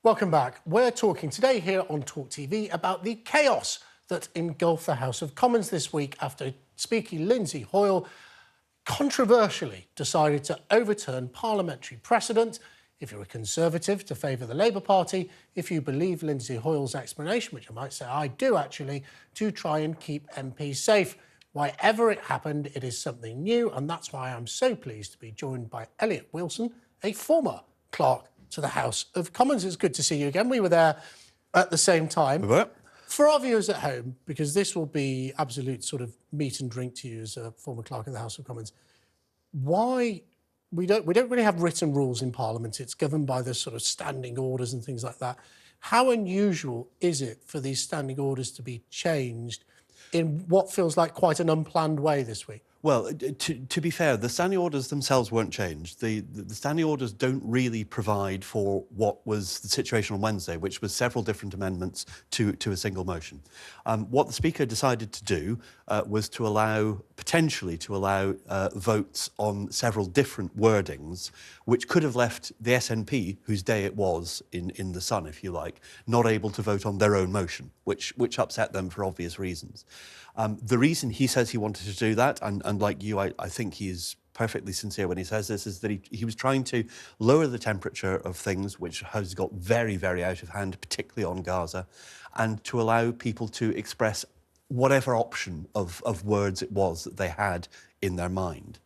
Welcome back. We're talking today here on TalkTV about the chaos that engulfed the House of Commons this week after Speaker Lindsay Hoyle controversially decided to overturn parliamentary precedent. If you're a Conservative, to favour the Labour Party. If you believe Lindsay Hoyle's explanation, which I might say I do actually, to try and keep MPs safe. Wherever it happened, it is something new, and that's why I'm so pleased to be joined by Eliot Wilson, a former clerk to the House of Commons. It's good to see you again. We were there at the same time. For our viewers at home, because this will be absolute sort of meat and drink to you as a former clerk of the House of Commons, why we don't really have written rules in Parliament. It's governed by the sort of standing orders and things like that. How unusual is it for these standing orders to be changed in what feels like quite an unplanned way this week? Well, to be fair, the standing orders themselves weren't changed. The standing orders don't really provide for what was the situation on Wednesday, which was several different amendments to a single motion. What the Speaker decided to do was to potentially allow votes on several different wordings, which could have left the SNP, whose day it was in the sun, if you like, not able to vote on their own motion, which upset them for obvious reasons. The reason he says he wanted to do that, and like you, I think he is perfectly sincere when he says this, is that he was trying to lower the temperature of things, which has got very, very out of hand, particularly on Gaza, and to allow people to express whatever option of words it was that they had in their mind.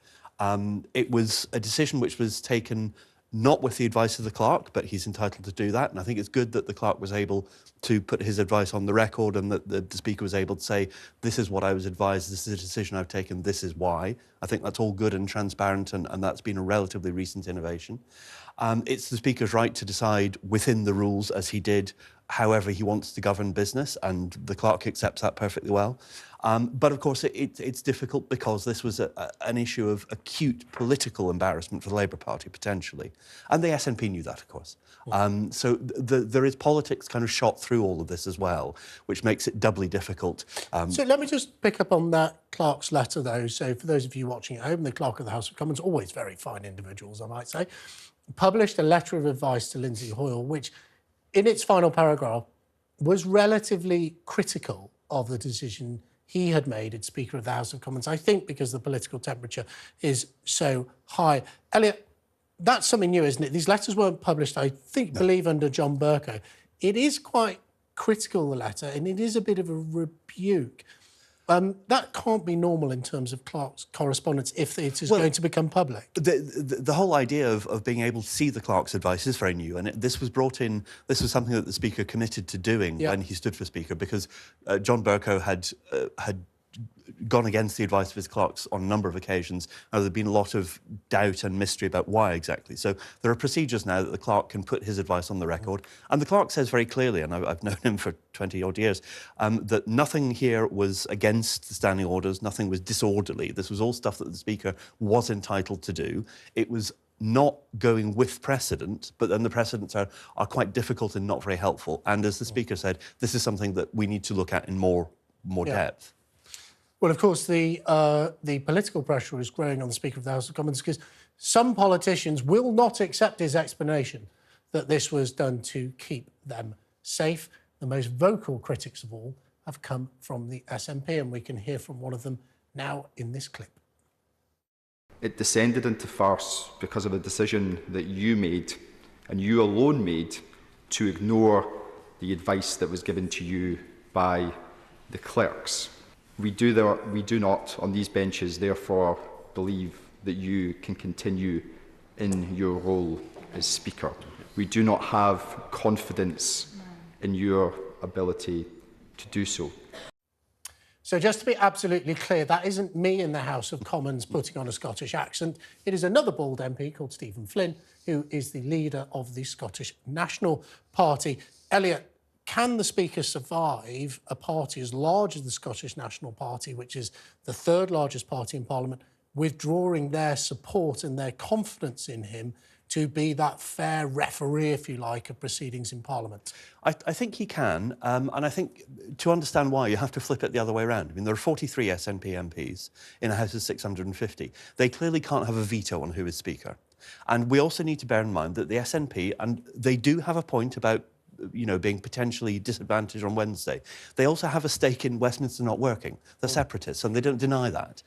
It was a decision which was taken not with the advice of the clerk, but he's entitled to do that. And I think it's good that the clerk was able to put his advice on the record and that the Speaker was able to say, this is what I was advised, this is a decision I've taken, this is why. I think that's all good and transparent, and that's been a relatively recent innovation. It's the Speaker's right to decide within the rules, as he did, however he wants to govern business, and the clerk accepts that perfectly well. But of course, it's difficult because this was an issue of acute political embarrassment for the Labour Party, potentially. And the SNP knew that, of course. So there is politics kind of shot through all of this as well, which makes it doubly difficult. So let me just pick up on that clerk's letter, though. So for those of you watching at home, the clerk of the House of Commons, always very fine individuals, I might say, published a letter of advice to Lindsay Hoyle, which, in its final paragraph, was relatively critical of the decision he had made as Speaker of the House of Commons, I think because the political temperature is so high. Eliot, that's something new, isn't it? These letters weren't published, I believe, under John Bercow. It is quite critical, the letter, and it is a bit of a rebuke. That can't be normal in terms of clerk's correspondence if it is going to become public. The whole idea of being able to see the clerk's advice is very new, and this was brought in. This was something that the Speaker committed to doing when he stood for Speaker, because John Bercow had gone against the advice of his clerks on a number of occasions. Now, there'd been a lot of doubt and mystery about why exactly. So there are procedures now that the clerk can put his advice on the record. And the clerk says very clearly, and I've known him for 20-odd years, that nothing here was against the standing orders, nothing was disorderly. This was all stuff that the Speaker was entitled to do. It was not going with precedent, but then the precedents are quite difficult and not very helpful. And as the Speaker said, this is something that we need to look at in more depth. Well, of course, the political pressure is growing on the Speaker of the House of Commons because some politicians will not accept his explanation that this was done to keep them safe. The most vocal critics of all have come from the SNP, and we can hear from one of them now in this clip. It descended into farce because of a decision that you made, and you alone made, to ignore the advice that was given to you by the clerks. We do not, on these benches, therefore, believe that you can continue in your role as Speaker. We do not have confidence in your ability to do so. So just to be absolutely clear, that isn't me in the House of Commons putting on a Scottish accent. It is another bald MP called Stephen Flynn, who is the leader of the Scottish National Party. Eliot, can the Speaker survive a party as large as the Scottish National Party, which is the third largest party in Parliament, withdrawing their support and their confidence in him to be that fair referee, if you like, of proceedings in Parliament? I think he can, and I think to understand why, you have to flip it the other way around. I mean, there are 43 SNP MPs in a House of 650. They clearly can't have a veto on who is Speaker. And we also need to bear in mind that the SNP, and they do have a point about being potentially disadvantaged on Wednesday. They also have a stake in Westminster not working. They're separatists, and they don't deny that.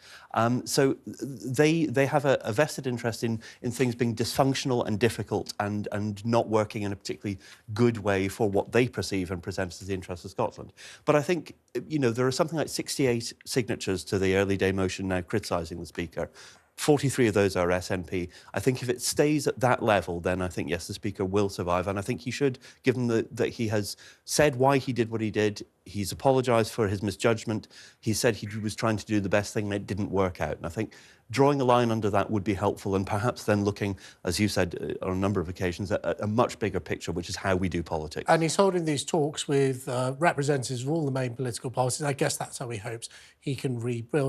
So they have a vested interest in things being dysfunctional and difficult and not working in a particularly good way for what they perceive and present as the interests of Scotland. But I think, there are something like 68 signatures to the early day motion now criticising the Speaker. 43 of those are SNP. I think if it stays at that level, then I think, yes, the Speaker will survive. And I think he should, given that he has said why he did what he did. He's apologised for his misjudgment. He said he was trying to do the best thing and it didn't work out. And I think drawing a line under that would be helpful, and perhaps then looking, as you said on a number of occasions, at a much bigger picture, which is how we do politics. And he's holding these talks with representatives of all the main political parties. I guess that's how he hopes he can rebuild.